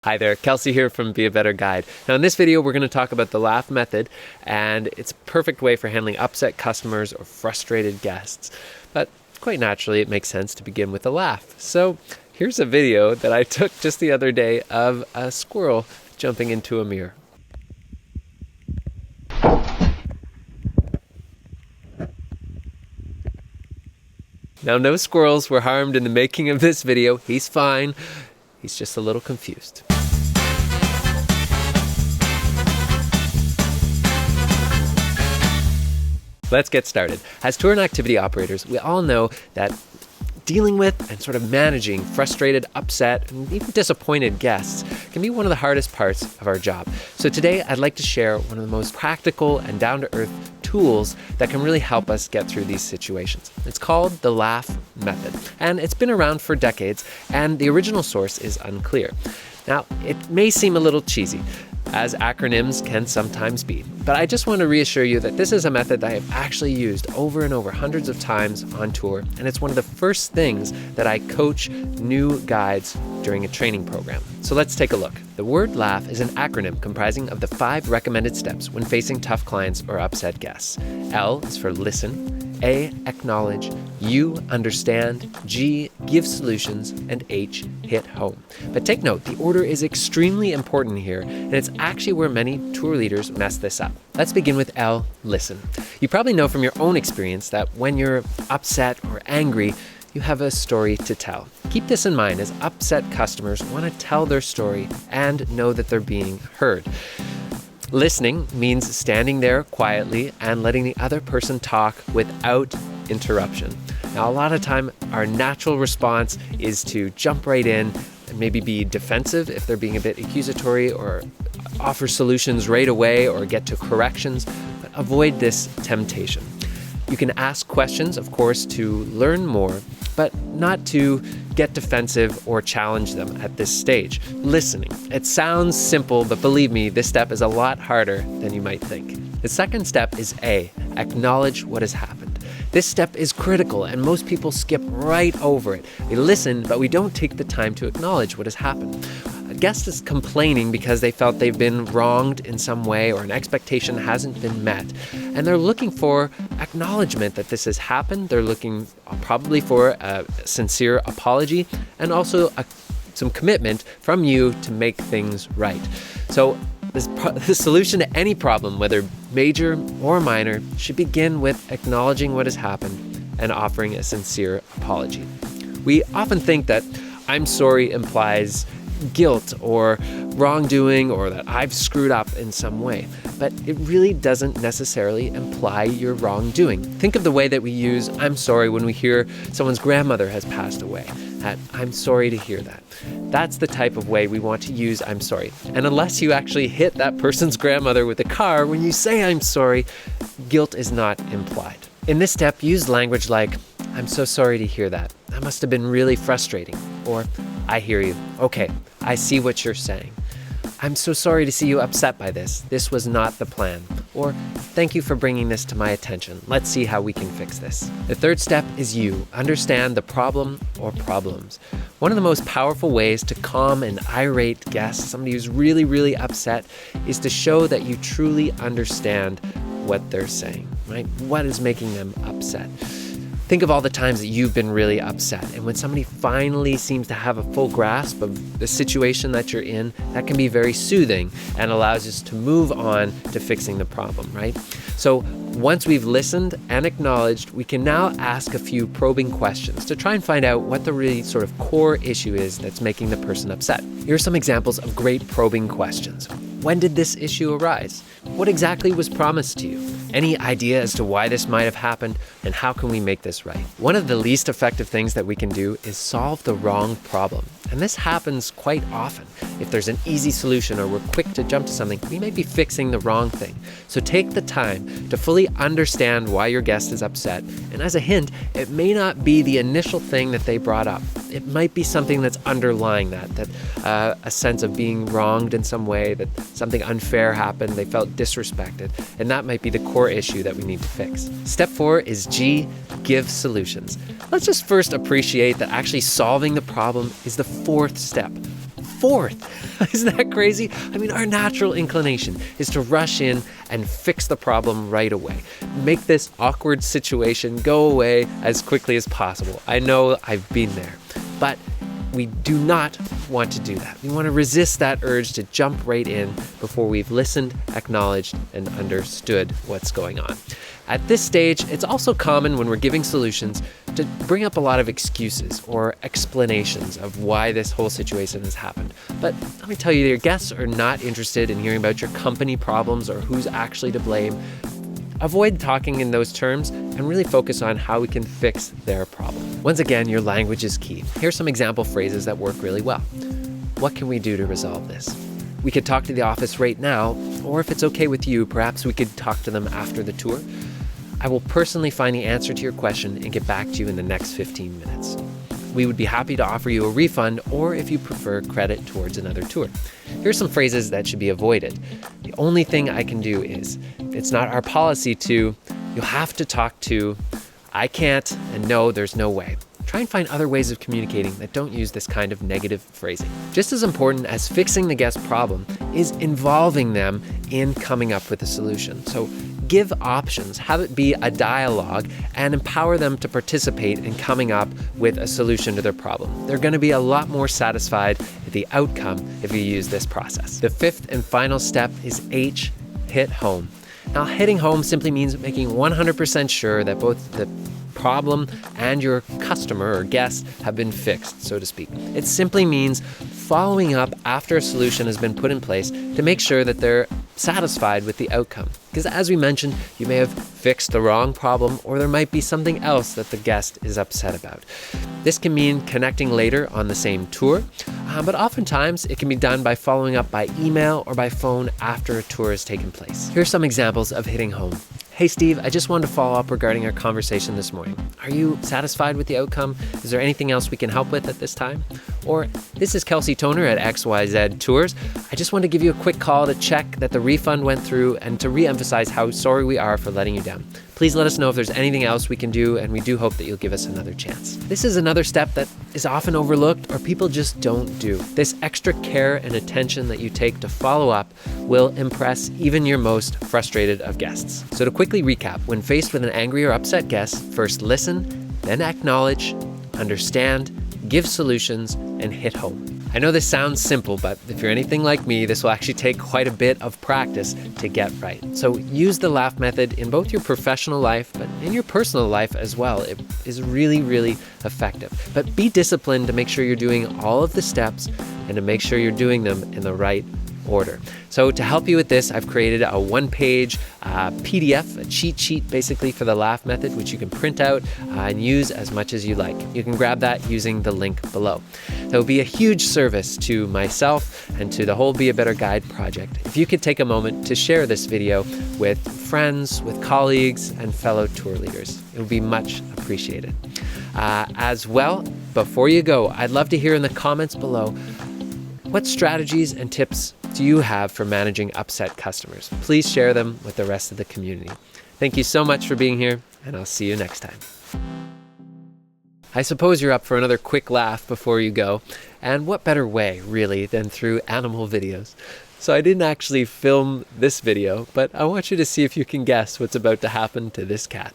Hi there, Kelsey here from Be a Better Guide. Now in this video we're going to talk about the laugh method, and it's a perfect way for handling upset customers or frustrated guests. But quite naturally it makes sense to begin with a laugh. So here's a video that I took just the other day of a squirrel jumping into a mirror. Now no squirrels were harmed in the making of this video. He's fine. He's just a little confused. Let's get started. As tour and activity operators, we all know that dealing with and sort of managing frustrated, upset, and even disappointed guests can be one of the hardest parts of our job. So today I'd like to share one of the most practical and down-to-earth tools that can really help us get through these situations. It's called the laugh method, and it's been around for decades, and the original source is unclear. Now, it may seem a little cheesy, as acronyms can sometimes be, but I just want to reassure you that this is a method that I've actually used over and over hundreds of times on tour, and it's one of the first things that I coach new guides during a training program. So let's take a look. The word laugh is an acronym comprising of the 5 recommended steps when facing tough clients or upset guests. L is for listen, A, acknowledge, U, understand, G, give solutions, and H, hit home. But take note, the order is extremely important here, and it's actually where many tour leaders mess this up. Let's begin with L, listen. You probably know from your own experience that when you're upset or angry, you have a story to tell. Keep this in mind as upset customers want to tell their story and know that they're being heard. Listening means standing there quietly and letting the other person talk without interruption. Now, a lot of time, our natural response is to jump right in and maybe be defensive if they're being a bit accusatory, or offer solutions right away or get to corrections, but avoid this temptation. You can ask questions, of course, to learn more, but not to get defensive or challenge them at this stage. Listening. It sounds simple, but believe me, this step is a lot harder than you might think. The second step is A, acknowledge what has happened. This step is critical, and most people skip right over it. We listen, but we don't take the time to acknowledge what has happened. A guest is complaining because they felt they've been wronged in some way or an expectation hasn't been met. And they're looking for acknowledgement that this has happened. They're looking probably for a sincere apology and also some commitment from you to make things right. So the solution to any problem, whether major or minor, should begin with acknowledging what has happened and offering a sincere apology. We often think that I'm sorry implies guilt or wrongdoing, or that I've screwed up in some way, but it really doesn't necessarily imply you're wrongdoing. Think of the way that we use I'm sorry when we hear someone's grandmother has passed away. I'm sorry to hear that. That's the type of way we want to use I'm sorry. And unless you actually hit that person's grandmother with a car when you say I'm sorry, guilt is not implied. In this step, use language like, I'm so sorry to hear that. That must have been really frustrating. Or, I hear you. Okay, I see what you're saying. I'm so sorry to see you upset by this. This was not the plan. Or, thank you for bringing this to my attention. Let's see how we can fix this. The third step is you. Understand the problem or problems. One of the most powerful ways to calm an irate guest, somebody who's really, really upset, is to show that you truly understand what they're saying, right? What is making them upset? Think of all the times that you've been really upset, and when somebody finally seems to have a full grasp of the situation that you're in, that can be very soothing and allows us to move on to fixing the problem, right? So once we've listened and acknowledged, we can now ask a few probing questions to try and find out what the really sort of core issue is that's making the person upset. Here are some examples of great probing questions. When did this issue arise? What exactly was promised to you? Any idea as to why this might have happened, and how can we make this right? One of the least effective things that we can do is solve the wrong problem. And this happens quite often. If there's an easy solution or we're quick to jump to something, we may be fixing the wrong thing. So take the time to fully understand why your guest is upset. And as a hint, it may not be the initial thing that they brought up. It might be something that's underlying that a sense of being wronged in some way, that something unfair happened, they felt disrespected, and that might be the core issue that we need to fix. Step 4 is G, give solutions. Let's just first appreciate that actually solving the problem is the 4th step. 4th. Isn't that crazy? I mean, our natural inclination is to rush in and fix the problem right away. Make this awkward situation go away as quickly as possible. I know I've been there, but we do not want to do that. We want to resist that urge to jump right in before we've listened, acknowledged, and understood what's going on. At this stage, it's also common when we're giving solutions to bring up a lot of excuses or explanations of why this whole situation has happened. But let me tell you, your guests are not interested in hearing about your company problems or who's actually to blame. Avoid talking in those terms and really focus on how we can fix their problem. Once again, your language is key. Here's some example phrases that work really well. What can we do to resolve this? We could talk to the office right now, or if it's okay with you, perhaps we could talk to them after the tour. I will personally find the answer to your question and get back to you in the next 15 minutes. We would be happy to offer you a refund, or if you prefer, credit towards another tour. Here's some phrases that should be avoided. The only thing I can do is, it's not our policy to, you'll have to talk to, I can't, and no, there's no way. Try and find other ways of communicating that don't use this kind of negative phrasing. Just as important as fixing the guest problem is involving them in coming up with a solution. So give options, have it be a dialogue, and empower them to participate in coming up with a solution to their problem. They're going to be a lot more satisfied with the outcome if you use this process. The 5th and final step is H, hit home. Now, hitting home simply means making 100% sure that both the problem and your customer or guest have been fixed, so to speak. It simply means following up after a solution has been put in place to make sure that they're satisfied with the outcome. Because as we mentioned, you may have fixed the wrong problem, or there might be something else that the guest is upset about. This can mean connecting later on the same tour, but oftentimes it can be done by following up by email or by phone after a tour has taken place. Here are some examples of hitting home. Hey Steve, I just wanted to follow up regarding our conversation this morning. Are you satisfied with the outcome? Is there anything else we can help with at this time? Or, this is Kelsey Toner at XYZ Tours. I just wanted to give you a quick call to check that the refund went through and to re-emphasize how sorry we are for letting you down. Please let us know if there's anything else we can do, and we do hope that you'll give us another chance. This is another step that is often overlooked or people just don't do. This extra care and attention that you take to follow up will impress even your most frustrated of guests. So to quickly recap, when faced with an angry or upset guest, first listen, then acknowledge, understand, give solutions, and hit home. I know this sounds simple, but if you're anything like me, this will actually take quite a bit of practice to get right. So use the laugh method in both your professional life, but in your personal life as well. It is really, really effective. But be disciplined to make sure you're doing all of the steps and to make sure you're doing them in the right order. So to help you with this, I've created a one-page PDF, a cheat sheet basically for the laugh method, which you can print out and use as much as you like. You can grab that using the link below. That would be a huge service to myself and to the whole Be a Better Guide project if you could take a moment to share this video with friends, with colleagues, and fellow tour leaders. It would be much appreciated. As well, before you go, I'd love to hear in the comments below, what strategies and tips do you have for managing upset customers? Please share them with the rest of the community. Thank you so much for being here, and I'll see you next time. I suppose you're up for another quick laugh before you go, and what better way, really, than through animal videos? So I didn't actually film this video, but I want you to see if you can guess what's about to happen to this cat.